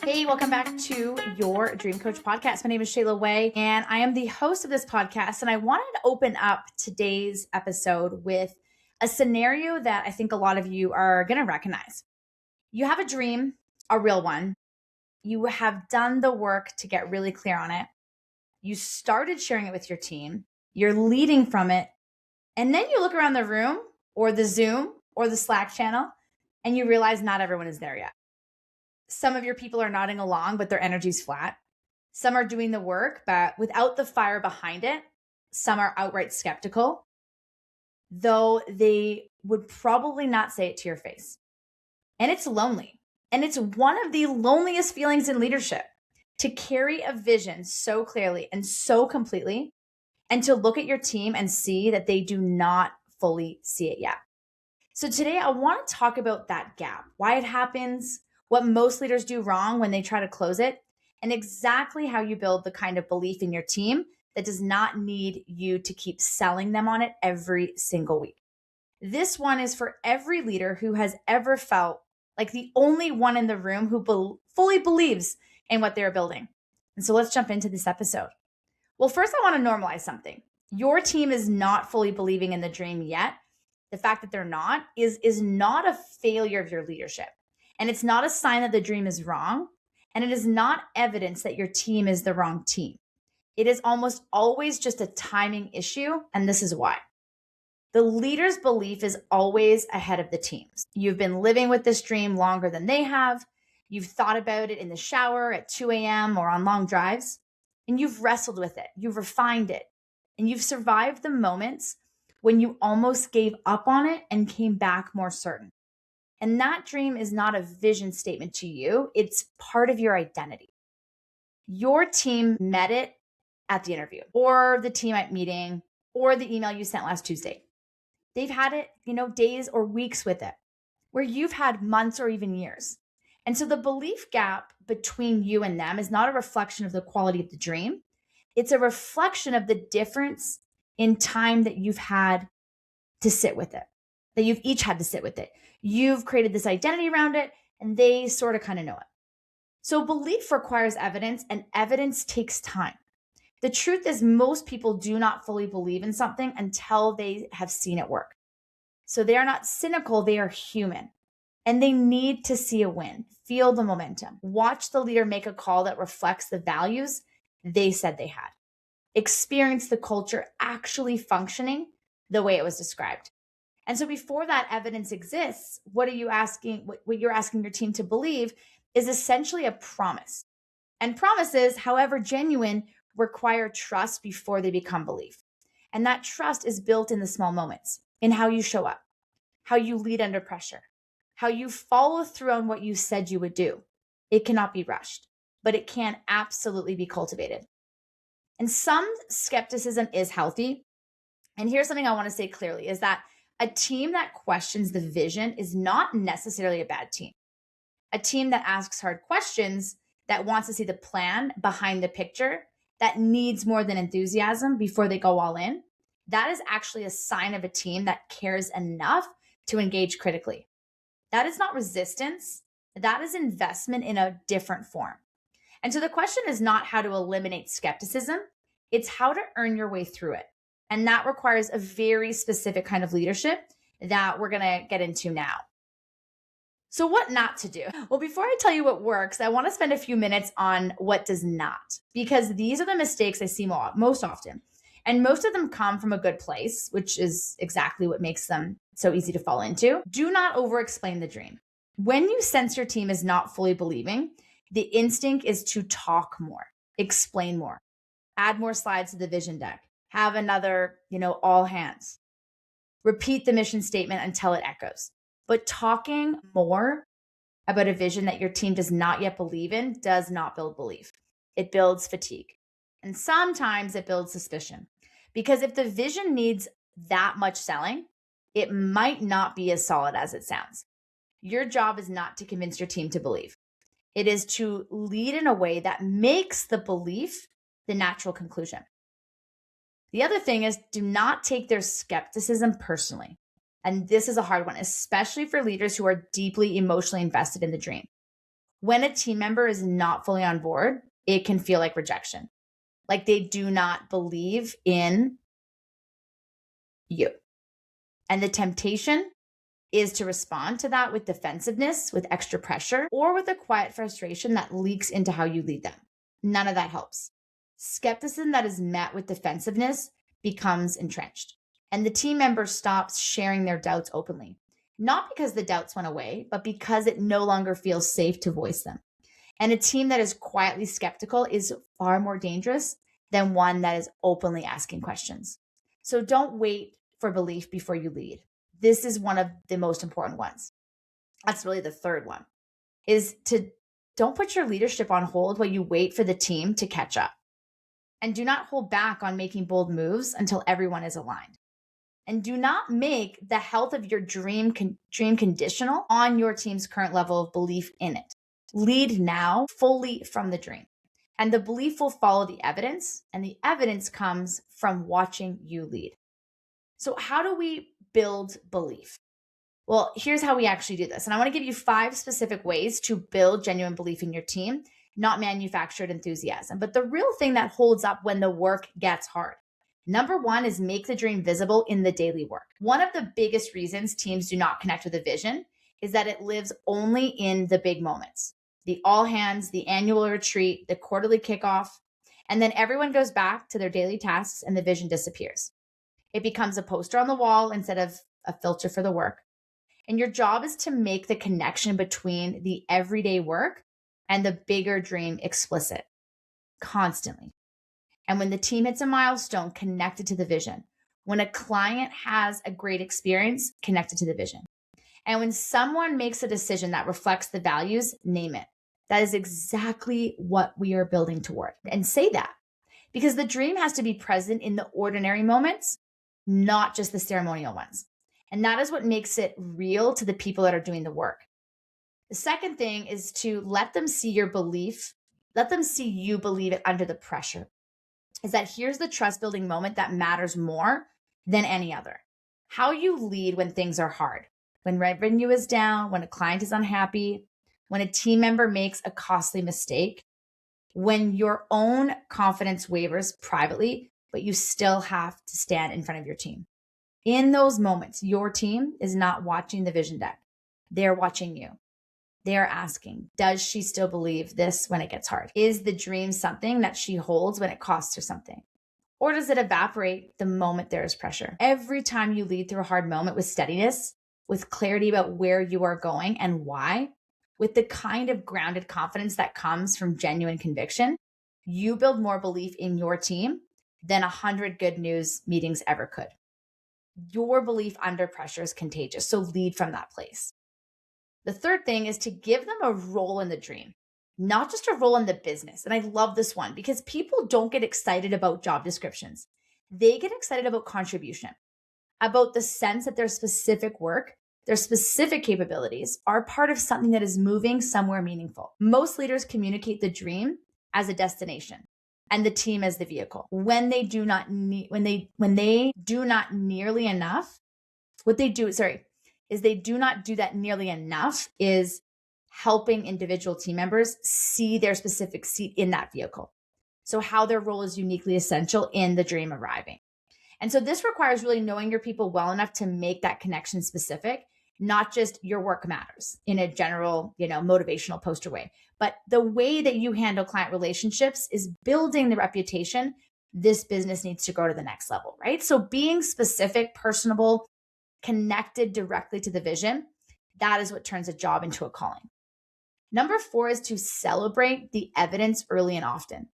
Hey, welcome back to your Dream Coach podcast. My name is Shayla Way, and I am the host of this podcast. And I wanted to open up today's episode with a scenario that I think a lot of you are going to recognize. You have a dream, a real one. You have done the work to get really clear on it. You started sharing it with your team. You're leading from it. And then you look around the room or the Zoom or the Slack channel, and you realize not everyone is there yet. Some of your people are nodding along, but their energy's flat. Some are doing the work, but without the fire behind it. Some are outright skeptical, though they would probably not say it to your face. And it's lonely. And it's one of the loneliest feelings in leadership, to carry a vision so clearly and so completely, and to look at your team and see that they do not fully see it yet. So today I want to talk about that gap, why it happens, what most leaders do wrong when they try to close it, and exactly how you build the kind of belief in your team that does not need you to keep selling them on it every single week. This one is for every leader who has ever felt like the only one in the room who fully believes in what they're building. And so let's jump into this episode. Well, first I want to normalize something. Your team is not fully believing in the dream yet. The fact that they're not is not a failure of your leadership. And it's not a sign that the dream is wrong. And it is not evidence that your team is the wrong team. It is almost always just a timing issue. And this is why. The leader's belief is always ahead of the team's. You've been living with this dream longer than they have. You've thought about it in the shower at 2 a.m. or on long drives. And you've wrestled with it. You've refined it. And you've survived the moments when you almost gave up on it and came back more certain. And that dream is not a vision statement to you. It's part of your identity. Your team met it at the interview or the team at meeting or the email you sent last Tuesday. They've had it, days or weeks with it, where you've had months or even years. And so the belief gap between you and them is not a reflection of the quality of the dream. It's a reflection of the difference in time that you've had to sit with it, that you've each had to sit with it. You've created this identity around it, and they sort of kind of know it. So belief requires evidence, and evidence takes time. The truth is most people do not fully believe in something until they have seen it work. So they are not cynical, they are human. And they need to see a win, feel the momentum, watch the leader make a call that reflects the values they said they had, experience the culture actually functioning the way it was described. And so before that evidence exists, what you're asking your team to believe is essentially a promise. And promises, however genuine, require trust before they become belief. And that trust is built in the small moments, in how you show up, how you lead under pressure, how you follow through on what you said you would do. It cannot be rushed, but it can absolutely be cultivated. And some skepticism is healthy. And here's something I want to say clearly is that a team that questions the vision is not necessarily a bad team. A team that asks hard questions, that wants to see the plan behind the picture, that needs more than enthusiasm before they go all in, that is actually a sign of a team that cares enough to engage critically. That is not resistance. That is investment in a different form. And so the question is not how to eliminate skepticism. It's how to earn your way through it. And that requires a very specific kind of leadership that we're going to get into now. So what not to do? Well, before I tell you what works, I want to spend a few minutes on what does not, because these are the mistakes I see most often. And most of them come from a good place, which is exactly what makes them so easy to fall into. Do not over-explain the dream. When you sense your team is not fully believing, the instinct is to talk more, explain more, add more slides to the vision deck, have another, all hands. Repeat the mission statement until it echoes. But talking more about a vision that your team does not yet believe in does not build belief. It builds fatigue. And sometimes it builds suspicion. Because if the vision needs that much selling, it might not be as solid as it sounds. Your job is not to convince your team to believe. It is to lead in a way that makes the belief the natural conclusion. The other thing is, do not take their skepticism personally. And this is a hard one, especially for leaders who are deeply emotionally invested in the dream. When a team member is not fully on board, it can feel like rejection. Like they do not believe in you. And the temptation is to respond to that with defensiveness, with extra pressure, or with a quiet frustration that leaks into how you lead them. None of that helps. Skepticism that is met with defensiveness becomes entrenched, and the team member stops sharing their doubts openly, not because the doubts went away, but because it no longer feels safe to voice them. And a team that is quietly skeptical is far more dangerous than one that is openly asking questions. So don't wait for belief before you lead. This is one of the most important ones. That's really the third one, is to don't put your leadership on hold while you wait for the team to catch up. And do not hold back on making bold moves until everyone is aligned. And do not make the health of your dream conditional on your team's current level of belief in it. Lead now fully from the dream. And the belief will follow the evidence, and the evidence comes from watching you lead. So how do we build belief? Well, here's how we actually do this. And I want to give you 5 specific ways to build genuine belief in your team, not manufactured enthusiasm, but the real thing that holds up when the work gets hard. Number 1 is make the dream visible in the daily work. One of the biggest reasons teams do not connect with a vision is that it lives only in the big moments. The all hands, the annual retreat, the quarterly kickoff, and then everyone goes back to their daily tasks and the vision disappears. It becomes a poster on the wall instead of a filter for the work. And your job is to make the connection between the everyday work and the bigger dream explicit constantly. And when the team hits a milestone, connect it to the vision. When a client has a great experience, connect it to the vision. And when someone makes a decision that reflects the values, name it. That is exactly what we are building toward. And say that, because the dream has to be present in the ordinary moments, not just the ceremonial ones. And that is what makes it real to the people that are doing the work. The second thing is to let them see your belief, let them see you believe it under the pressure. Is that here's the trust building moment that matters more than any other. How you lead when things are hard, when revenue is down, when a client is unhappy, when a team member makes a costly mistake, when your own confidence wavers privately, but you still have to stand in front of your team. In those moments, your team is not watching the vision deck. They're watching you. They're asking, does she still believe this when it gets hard? Is the dream something that she holds when it costs her something? Or does it evaporate the moment there is pressure? Every time you lead through a hard moment with steadiness, with clarity about where you are going and why, with the kind of grounded confidence that comes from genuine conviction, you build more belief in your team than 100 good news meetings ever could. Your belief under pressure is contagious, so lead from that place. The third thing is to give them a role in the dream, not just a role in the business. And I love this one because people don't get excited about job descriptions. They get excited about contribution, about the sense that their specific work, their specific capabilities are part of something that is moving somewhere meaningful. Most leaders communicate the dream as a destination and the team as the vehicle. When they do not nearly enough, they do not do that nearly enough is helping individual team members see their specific seat in that vehicle. So how their role is uniquely essential in the dream arriving. And so this requires really knowing your people well enough to make that connection specific, not just your work matters in a general, motivational poster way, but the way that you handle client relationships is building the reputation this business needs to go to the next level, right? So being specific, personable, connected directly to the vision, that is what turns a job into a calling. Number 4 is to celebrate the evidence early and often.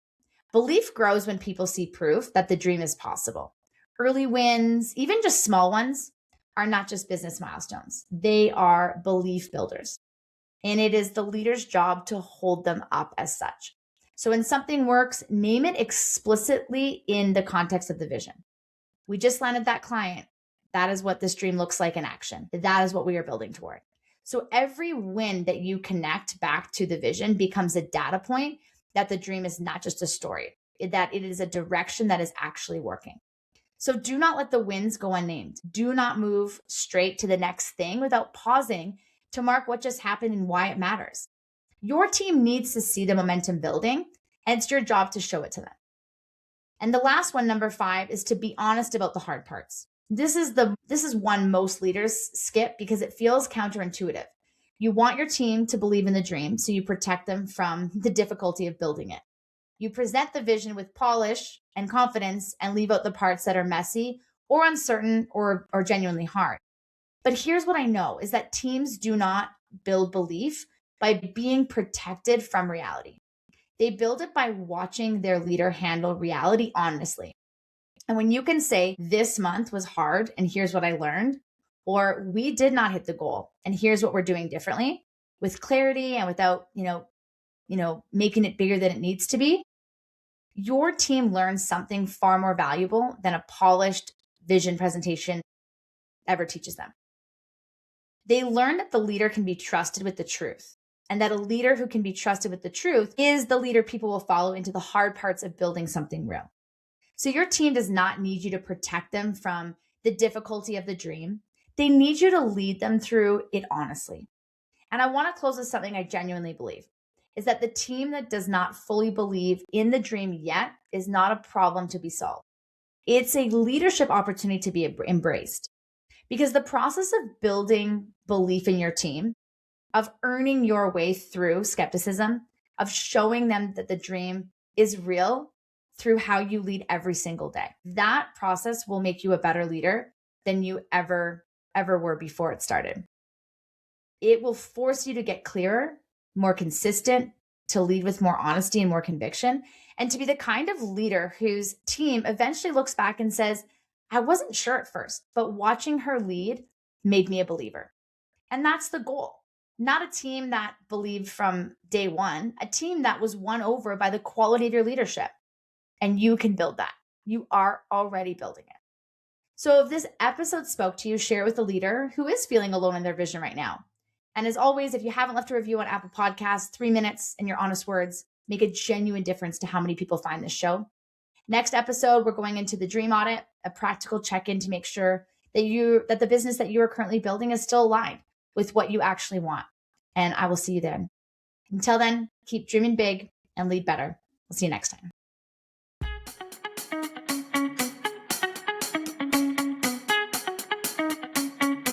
Belief grows when people see proof that the dream is possible. Early wins, even just small ones, are not just business milestones. They are belief builders. And it is the leader's job to hold them up as such. So when something works, name it explicitly in the context of the vision. We just landed that client. That is what this dream looks like in action. That is what we are building toward. So every win that you connect back to the vision becomes a data point that the dream is not just a story, that it is a direction that is actually working. So do not let the wins go unnamed. Do not move straight to the next thing without pausing to mark what just happened and why it matters. Your team needs to see the momentum building, and it's your job to show it to them. And the last one, number 5, is to be honest about the hard parts. This is one most leaders skip because it feels counterintuitive. You want your team to believe in the dream, so you protect them from the difficulty of building it. You present the vision with polish and confidence and leave out the parts that are messy or uncertain or genuinely hard. But here's what I know is that teams do not build belief by being protected from reality. They build it by watching their leader handle reality honestly. And when you can say, this month was hard and here's what I learned, or we did not hit the goal and here's what we're doing differently, with clarity and without, making it bigger than it needs to be, your team learns something far more valuable than a polished vision presentation ever teaches them. They learn that the leader can be trusted with the truth, and that a leader who can be trusted with the truth is the leader people will follow into the hard parts of building something real. So your team does not need you to protect them from the difficulty of the dream. They need you to lead them through it honestly. And I want to close with something I genuinely believe, is that the team that does not fully believe in the dream yet is not a problem to be solved. It's a leadership opportunity to be embraced. Because the process of building belief in your team, of earning your way through skepticism, of showing them that the dream is real through how you lead every single day, that process will make you a better leader than you ever were before it started. It will force you to get clearer, more consistent, to lead with more honesty and more conviction, and to be the kind of leader whose team eventually looks back and says, I wasn't sure at first, but watching her lead made me a believer. And that's the goal. Not a team that believed from day one, a team that was won over by the quality of your leadership. And you can build that. You are already building it. So if this episode spoke to you, share it with a leader who is feeling alone in their vision right now. And as always, if you haven't left a review on Apple Podcasts, 3 minutes and your honest words make a genuine difference to how many people find this show. Next episode, we're going into the dream audit, a practical check-in to make sure that the business that you are currently building is still aligned with what you actually want. And I will see you then. Until then, keep dreaming big and lead better. We'll see you next time.